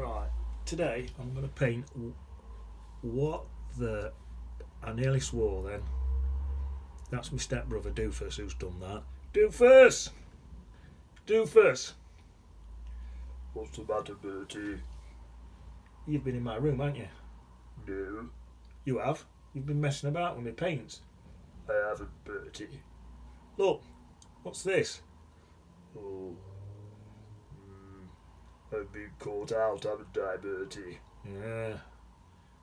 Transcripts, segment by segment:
Right, today I'm going to paint what the... I nearly swore then. That's my stepbrother Doofas who's done that. Doofas! Doofus! What's the matter, Bertie? You've been in my room, haven't you? No, You have. You've been messing about with my paints. I haven't, Bertie. Look, what's this? Oh, I've been caught out, haven't I, Bertie? Yeah.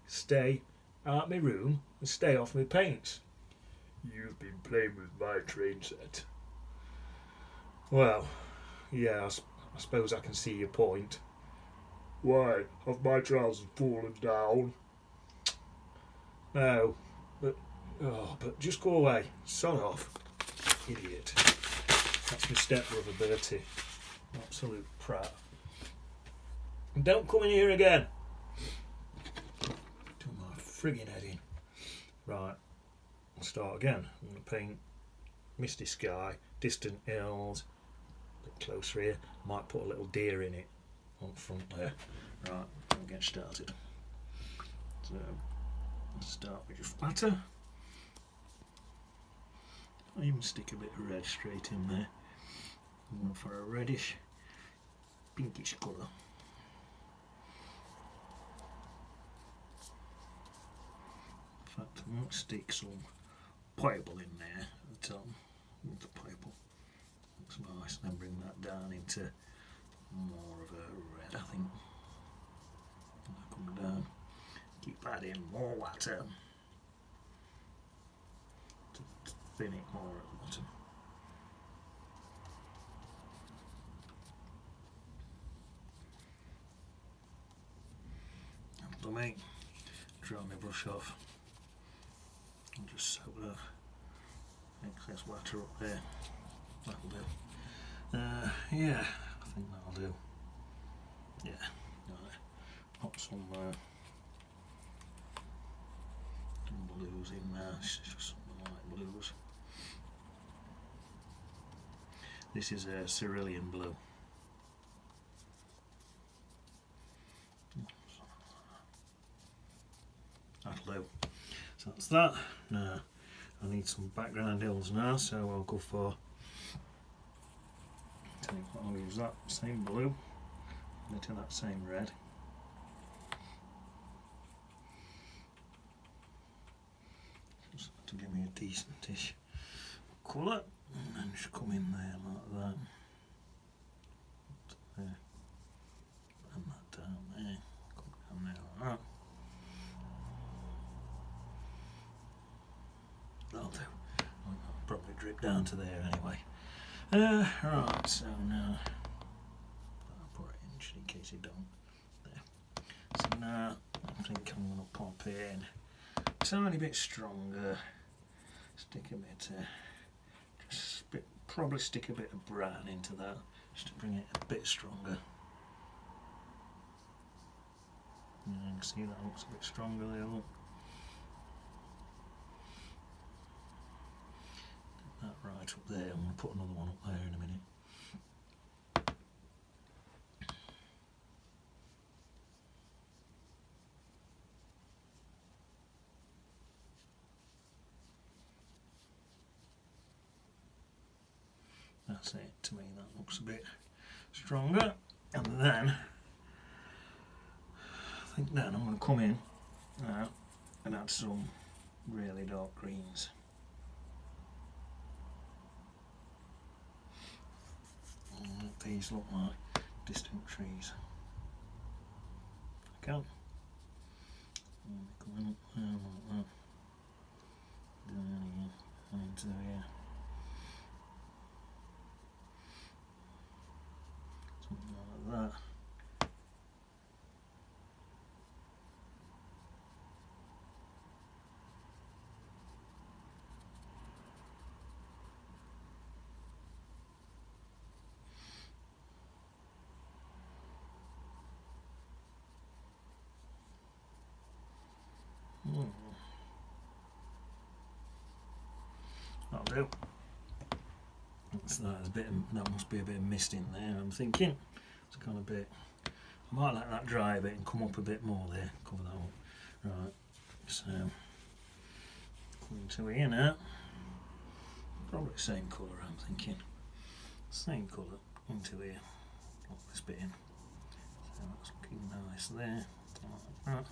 Stay out my room and stay off my paints. You've been playing with my train set. Well, yeah, I suppose I can see your point. Why, have my trousers fallen down? No, but just go away. Sod off. Idiot. That's my stepbrother Bertie. Absolute prat. And don't come in here again. Do my friggin' head in. Right, I'll start again. I'm going to paint misty sky, distant hills, a bit closer here. Might put a little deer in it on the front there. Right, we'll get started. So, let's start with your flatter. I'll even stick a bit of red straight in there. I'm going for a reddish, pinkish colour. In fact, I might stick some purple in there at the top with the purple. Looks nice. Then bring that down into more of a red, I think. Come down. Keep adding more water to thin it more at the bottom. After me, dry my brush off and just soak that excess water up there. That'll do. Yeah, I think that'll do. Yeah, right. Pop some blues in there. It's just something like blues. This is a cerulean blue. That'll do. So that's that. Now I need some background hills now, so I'll go for. I'll use that same blue, into that same red. Just to give me a decentish colour, and then just come in there like that. There. And that down there. Come down there like that. That'll do. I'll probably drip down to there anyway. Right, so now I'll put it in just in case you don't. There. So now I think I'm going to pop in a tiny bit stronger. Stick a bit, probably stick a bit of brown into that just to bring it a bit stronger. You can see that looks a bit stronger there. Look. That right up there. I'm going to put another one up there in a minute. That's it. To me that looks a bit stronger. And then I think then I'm going to come in and add some really dark greens. These look like distant trees. I can. Coming up there like that. Down here, into here. Something like that. That'll do. That must be a bit of mist in there, I'm thinking. It's kind of a bit I might let that dry a bit and come up a bit more there, cover that up. Right, so coming to here now, probably the same colour I'm thinking, same colour into here, lock this bit in, so that's looking nice there, like that.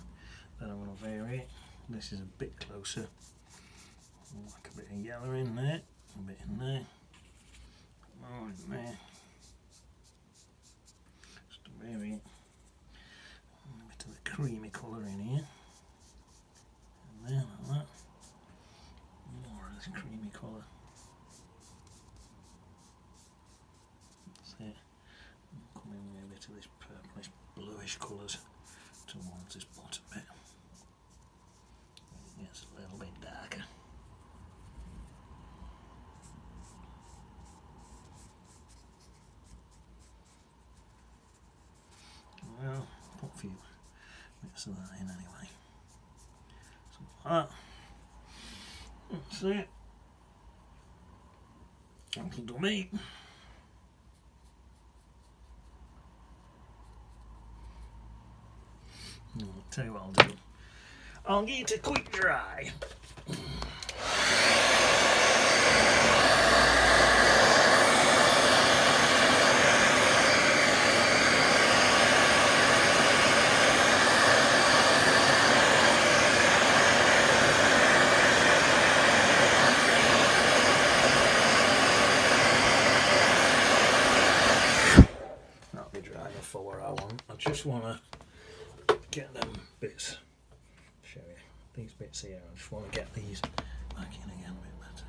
Then I'm going to vary it, this is a bit closer, like a bit of yellow in there, a bit in there, more in there, just to vary it. A bit of the creamy colour in here, and there like that, more of this creamy colour, that's it, and come in with a bit of this purplish bluish colours towards this bottom bit, it gets a little bit darker. Well, put a few bits of that in anyway. Something like that. That's it. That'll do me. I'll tell you what I'll do. I'll get it a quick dry. That'll be dry enough for what I want. I just want to get them bits, show you, these bits here, I just want to get these back in again a bit better.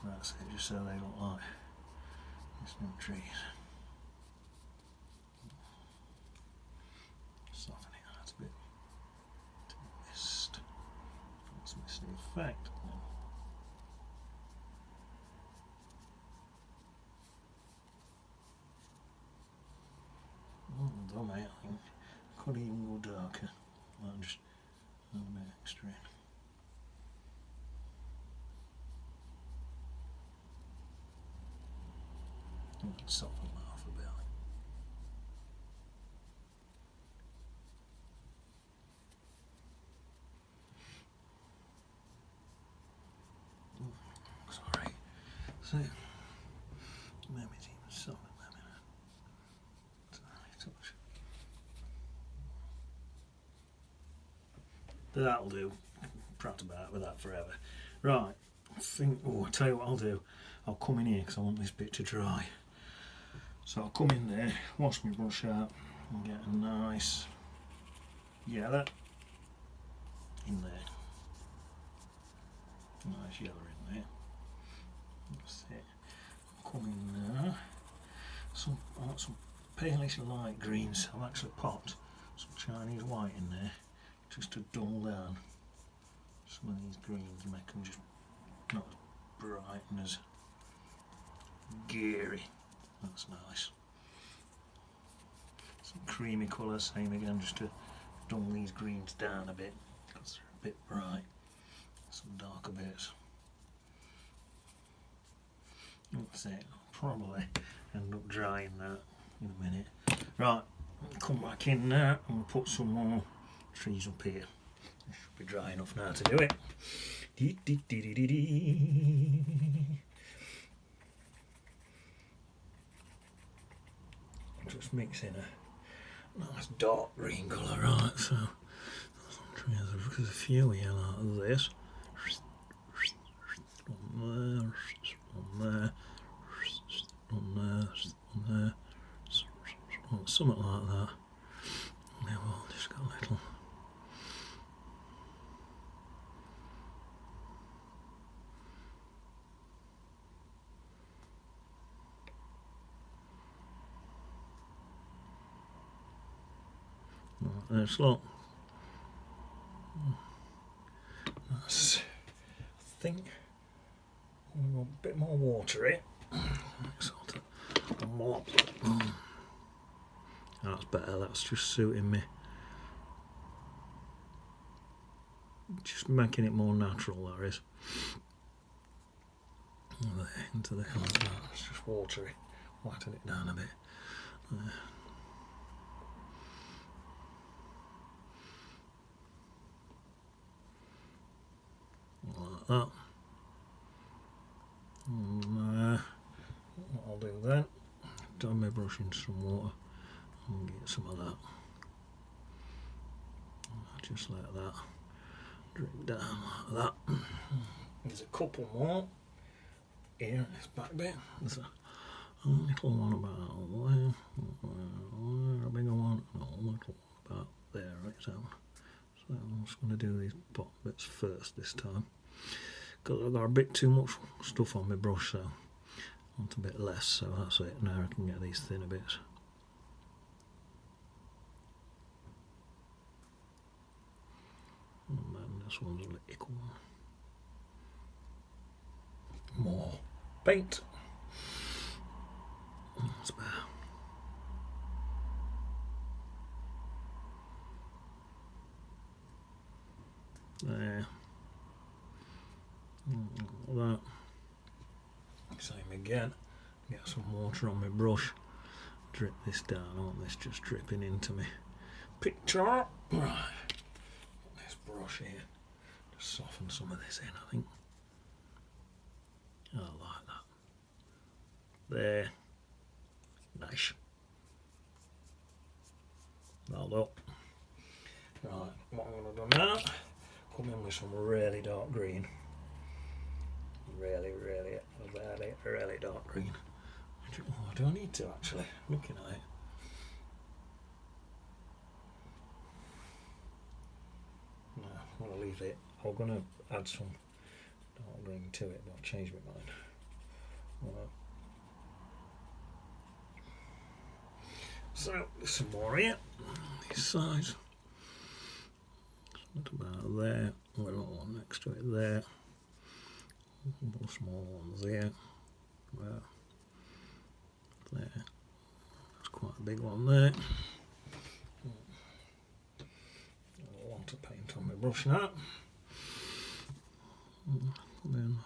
That's it, just so they look like there's no trees. Soften it out a bit to mist. That's misty effect. Done, mate, I think. Could even go darker. I'll just add a bit extra in. Soften that off a bit. Sorry. So, maybe it's even soften that in a tiny touch. That'll do. Prat about with that forever. Right. I think. Oh, I'll tell you what I'll do. I'll come in here because I want this bit to dry. So I'll come in there, wash my brush out, and get a nice yellow in there. Nice yellow in there. That's it. I'll come in there. I want some palish light greens. I've actually popped some Chinese white in there just to dull down some of these greens and make them just not as bright and as geary. That's nice. Some creamy colour, same again, just to dull these greens down a bit because they're a bit bright. Some darker bits. That's it. I'll probably end up drying that in a minute. Right, come back in now and we'll put some more trees up here. It should be dry enough now to do it. Just mixing a nice dark green colour, right? So there's a few here like this. On there, on there, something like that. Now we'll just got a little. There's a lot. That's, I think we'll a bit more watery. Sort of mop. That's better, that's just suiting me. Just making it more natural, that is. There, into the hands now, it's just watery. Wetting it down a bit. Like that. And what I'll do then, dab my brush into some water and get some of that. Just like that. Drip down like that. There's a couple more here, this back bit. There's a little one about there, a bigger one, and a little one about there, right down. So I'm just going to do these bottom bits first this time, because I've got a bit too much stuff on my brush, so I want a bit less, so that's it. Now I can get these thinner bits. And then this one's a little one. More paint. That's better. There. That. Same again. Get some water on my brush. Drip this down. I want this just dripping into me picture. Right. This brush here. Just soften some of this in, I think. I like that. There. Nice. Well done. Right, what I'm going to do now, come in with some really dark green. Really dark green. Oh, do I need to actually? Looking at it. No, I'm going to leave it. I'm going to add some dark green to it, but I've changed my mind. So, some more here, these sides. What about there? A little one next to it there. A couple small ones there. There. That's quite a big one there. I want to paint on my brush now. Then.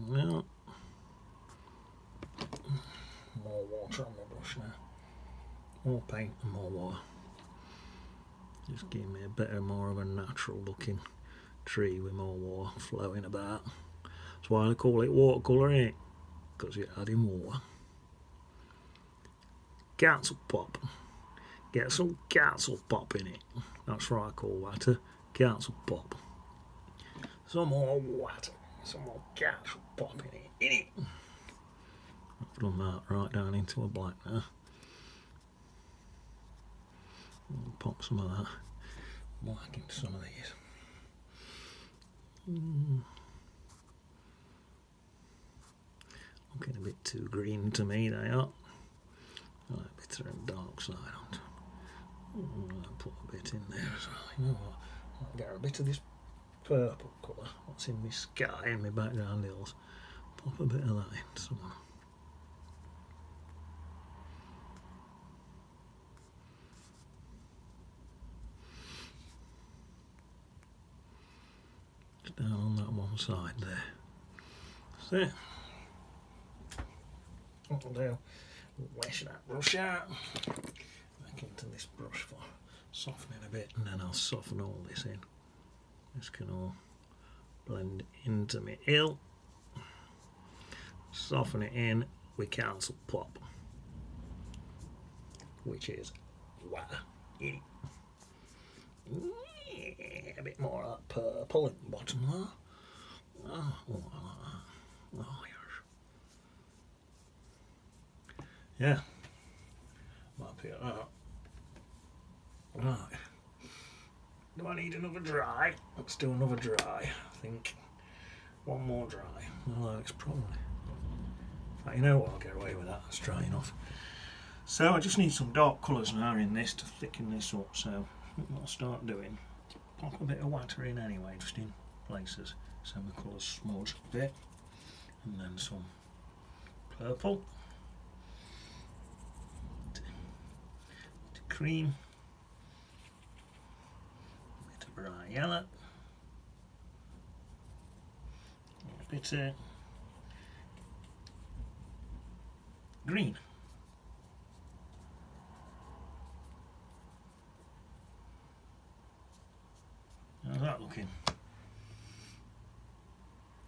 Well, more water on my brush now. More paint and more water. Just give me a bit more of a natural looking tree with more water flowing about. That's why I call it watercolour, innit? Because you're adding water. Council pop. Get some council pop in it. That's what I call water. Council pop. Some more water. Some more council pop in it. I've done that right down into a black now. I'll pop some of that black into some of these. Looking a bit too green to me, they are. I like a bit of the dark side on. I'll put a bit in there as well. You know what? I'll get a bit of this purple colour. What's in my sky and my background hills. Pop a bit of that in somewhere. Down on that one side there. That's it. What I'll do, wash that brush out, back into this brush for softening a bit, and then I'll soften all this in. This can all blend into my hill. Soften it in with council pop, which is water. A bit more of that purple at the bottom there. Oh, like that. Oh, yes. Yeah. I'm happy at that. Right. Do I need another dry? Let's do another dry, I think. One more dry. Well, it's probably... In fact, you know what? I'll get away with that. It's dry enough. So I just need some dark colours now in this to thicken this up. So what I'll start doing, pop a bit of water in anyway, just in places, so the colours smudge a bit. and then some purple, cream, a bit of bright yellow, a bit of green. How's that looking?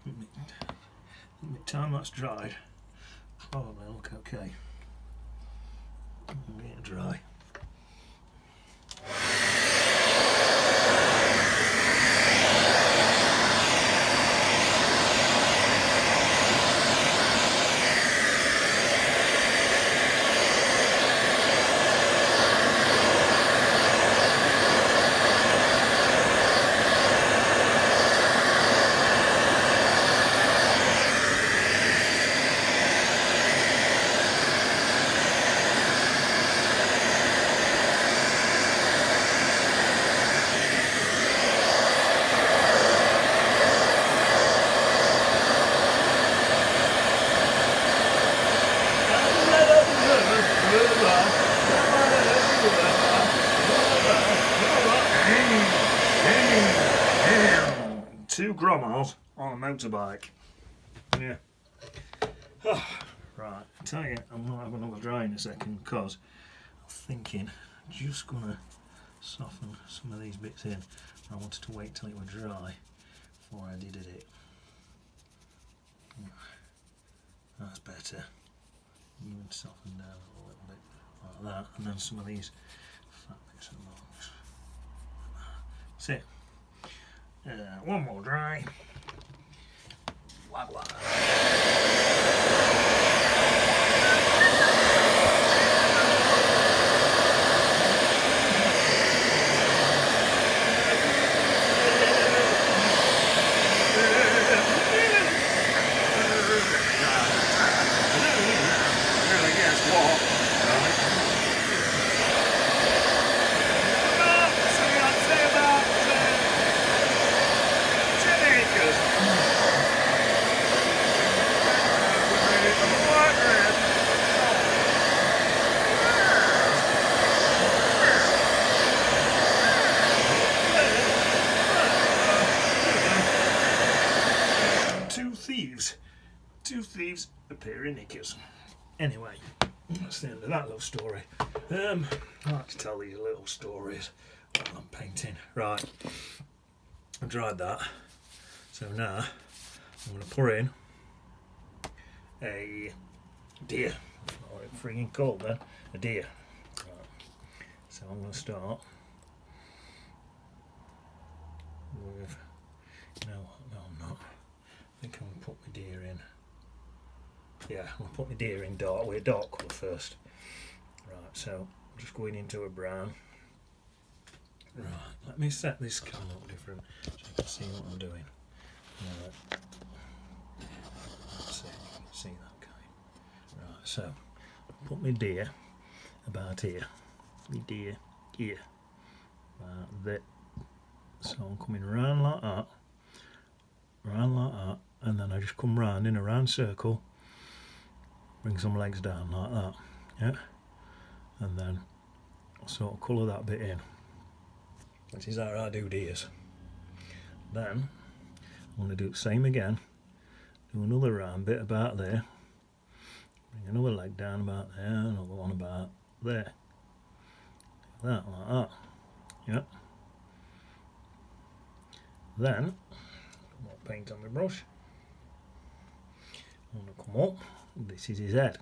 I think by the time that's dried, probably look okay. Get it dry. Two gromos on a motorbike. Yeah. Right, I tell you, I'm going to have another dry in a second because I'm thinking just going to soften some of these bits in. I wanted to wait till it were dry before I did it. That's better. Even soften down a little bit like that, and then some of these fat bits and bobs. That's it. One more dry. Wagwa. Two thieves appear in knickers. Anyway, that's the end of that little story. I like to tell these little stories while I'm painting. Right, I've dried that. So now I'm going to pour in a deer. Oh, it's freaking cold then. A deer. Right. So I'm going to start with. No, I'm not. I think I'm going to put my deer in. Yeah, I'll put my deer in dark colour first. Right, so I'm just going into a brown. Right, let me set this camera up different so you can see what I'm doing. Right. Let's see if you can see that guy. Right, so I'll put my deer about here. My deer here. About that. So I'm coming round like that. Round like that. And then I just come round in a round circle. Bring some legs down like that, yeah, and then I'll sort of colour that bit in, which is how I do deers. Then I'm going to do the same again, do another round bit about there, bring another leg down about there, another one about there, that like that, yeah. Then more paint on my brush. I'm going to come up. This is his head.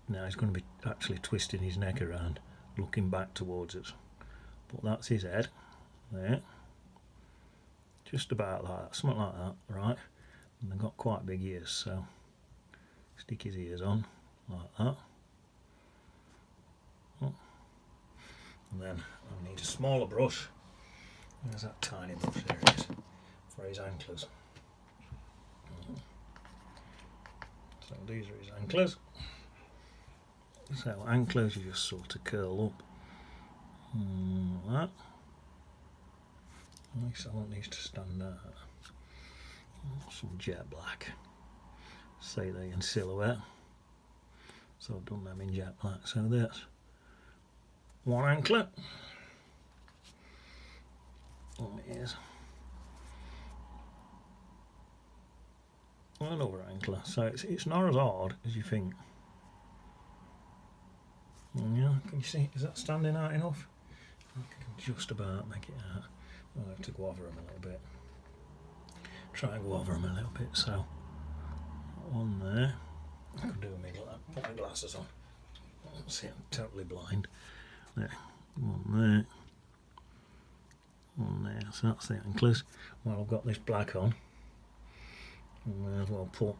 Now he's going to be actually twisting his neck around, looking back towards us. But that's his head, there. Just about like that, something like that, right? And they've got quite big ears, so stick his ears on, like that. Oh. And then I need a smaller brush. There's that tiny brush, there it is, for his antlers. So these are his anklers. So anklers you just sort of curl up like that. At least I want these to stand out. some jet black. Say they in silhouette. So I've done them in jet black. So that's one anklet. And here's another anklet. So it's not as hard as you think. Yeah, can you see? Is that standing out enough? I can just about make it out. I'll have to go over them a little bit. Try and go over them a little bit. So one there. I can do a middle. Put my glasses on. See, I'm totally blind. There, one there. One there. So that's the anklets. Well, I've got this black on. I may as well put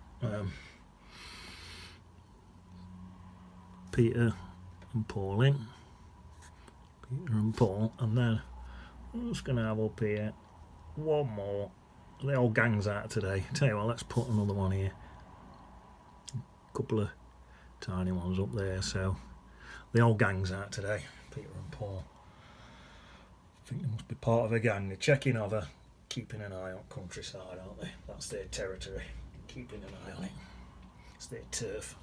Peter and Paul in. Peter and Paul, and then I'm just going to have up here one more. The whole gang's out today. Tell you what, let's put another one here. A couple of tiny ones up there. So the whole gang's out today. Peter and Paul. I think they must be part of a gang. They're checking over, keeping an eye on countryside, aren't they? That's their territory. Keeping an eye on it. It's their turf.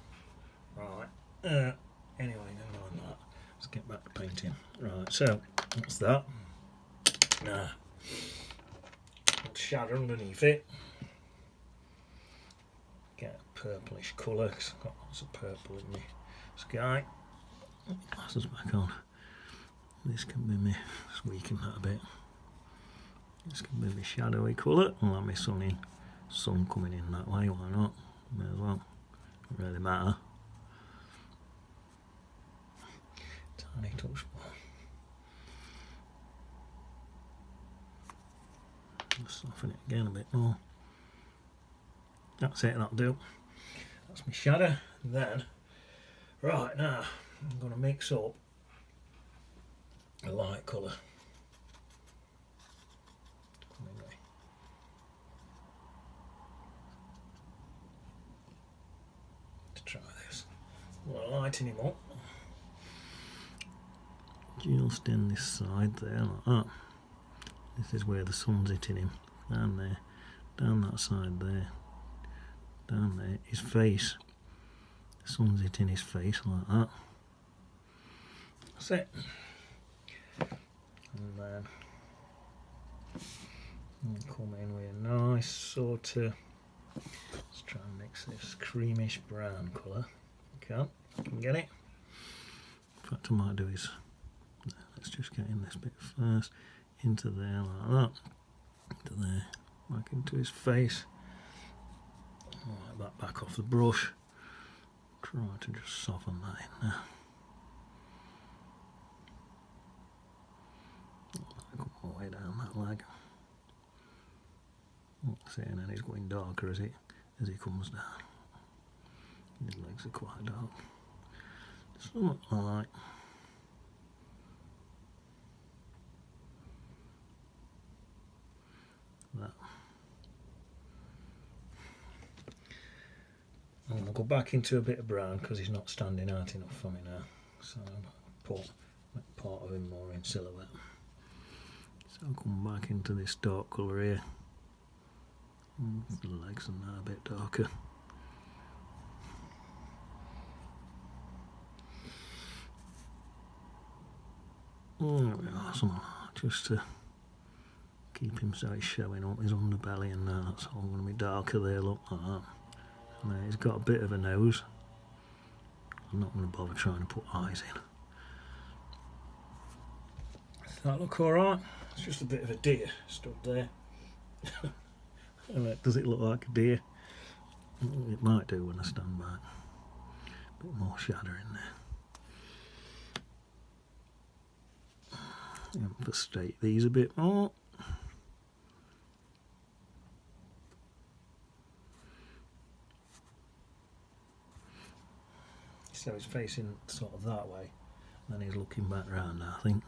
Right. Anyway, never mind that. Let's get back to painting. Right, so that's that. Now, shadow underneath it. Get a purplish colour, because I've got lots of purple in the sky. Glasses back on. This can be me, just weaken that a bit. This can be my shadowy colour. I'll have my sun coming in that way, why not? May as well. Doesn't really matter. Tiny touch. Just soften it again a bit more. That's it, that'll do. That's my shadow. And then, right now, I'm going to mix up a light colour. To try this. I'm lighting him up. Just in this side there, like that. This is where the sun's hitting him. Down there. Down that side there. Down there. His face. The sun's hitting his face like that. That's it. And then we'll come in with a nice sort of, let's try and mix this creamish brown colour. Okay, I can get it. In fact, I might do is, let's just get in this bit first, into there like that, into there, back into his face, like that back off the brush. Try to just soften that in there. Come all the way down that leg. See, and then he's going darker as he comes down. His legs are quite dark. Something like that. And I'll go back into a bit of brown because he's not standing out enough for me now. So I'll put part of him more in silhouette. So I'll come back into this dark colour here. The legs are now a bit darker. There we are, something just to keep him so he's showing up his underbelly, and that's all going to be darker there, look like that. And then he's got a bit of a nose. I'm not going to bother trying to put eyes in. Does that look alright? It's just a bit of a deer stood there. Does it look like a deer? It might do when I stand back. A bit more shadow in there. Emphasise these a bit more. So he's facing sort of that way, and then he's looking back round now, I think.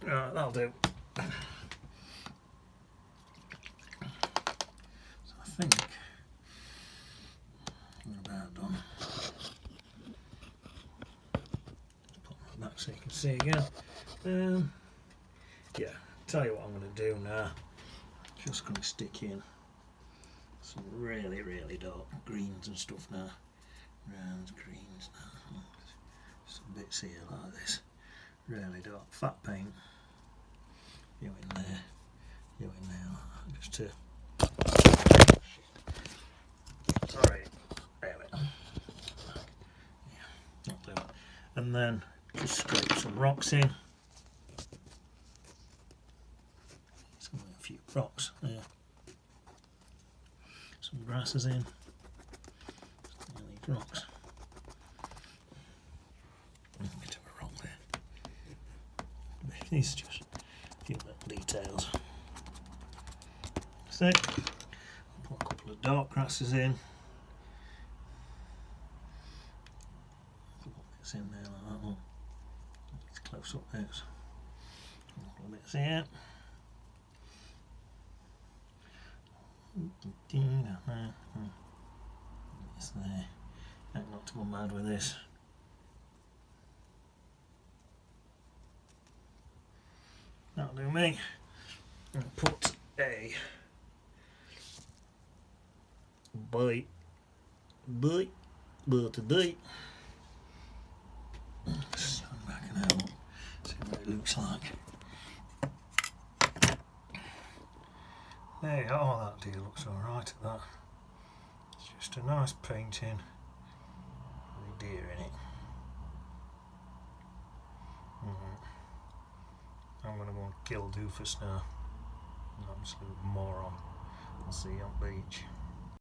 Right, that'll do. So I think we're about done. so you can see again. Yeah, tell you what I'm going to do now. Just going to stick in some really, really dark greens and stuff now. Browns, greens now. Some bits here like this. Really dark. Fat paint. You in there. You in there. Like that. Just to... Sorry. There we go. Yeah, not doing it. And then just scrape some rocks in. A few rocks there. Some grasses in. These rocks. A bit of a rock there. These are just a few little details. So, I'll put a couple of dark grasses in. A couple of bits in there like that one. These close up bits. A couple of bits here. It's there. Ain't not to go mad with this. That'll do me. And put a bite today. Stand back and out. See what it looks like. There you go. Oh, that deal looks alright at that. It's just a nice painting with a deer in it. I'm going to go and kill Doofus now. An absolute moron. I'll see you on beach.